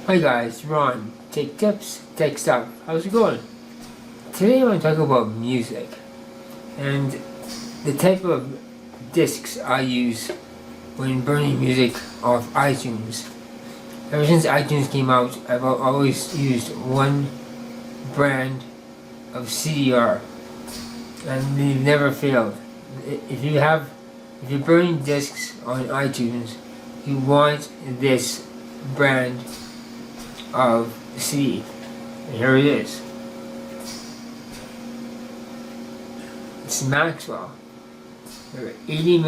Hi guys, Ron. Take tips, take stuff. How's it going? Today I want to talk about music and the type of discs I use when burning music off iTunes. Ever since iTunes came out, I've always used one brand of CDR and they've never failed. If you're burning discs on iTunes, you want this brand of CD. And here it is. It's Maxwell. They're 80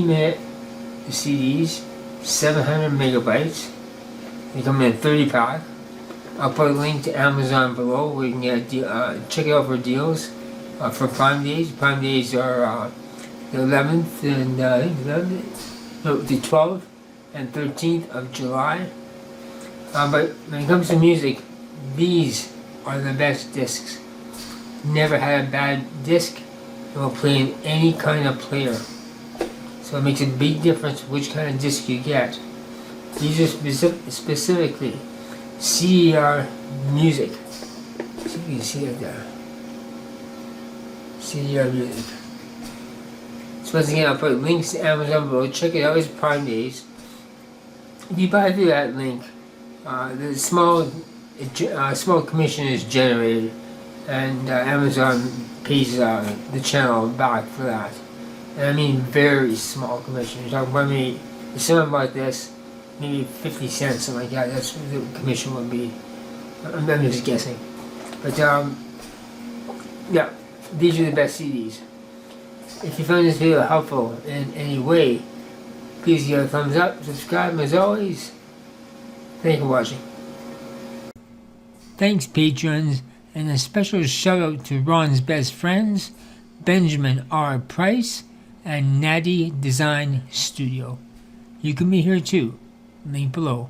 minute CDs, 700 megabytes. They come in a 30 pack. I'll put a link to Amazon below where you can get check it out for deals for Prime Days. Prime Days are the 11th and the 12th and 13th of July. But when it comes to music, these are the best discs. Never had a bad disc. It will play in any kind of player. So it makes a big difference which kind of disc you get. These are specifically CDR music. See if you can see it there. CDR music. So once again, I'll put links to Amazon below. Check it out. It's Prime Days. If you buy through that link, the small commission is generated, and Amazon pays the channel back for that. And I mean very small commission. You're talking about maybe if someone bought this, maybe 50 cents, something like that. That's what the commission would be. I'm just guessing. But yeah, these are the best CDs. If you found this video helpful in any way, please give it a thumbs up, subscribe, and as always, thank you for watching. Thanks, patrons, and a special shout out to Ron's best friends, Benjamin R. Price and Natty Design Studio. You can be here too. Link below.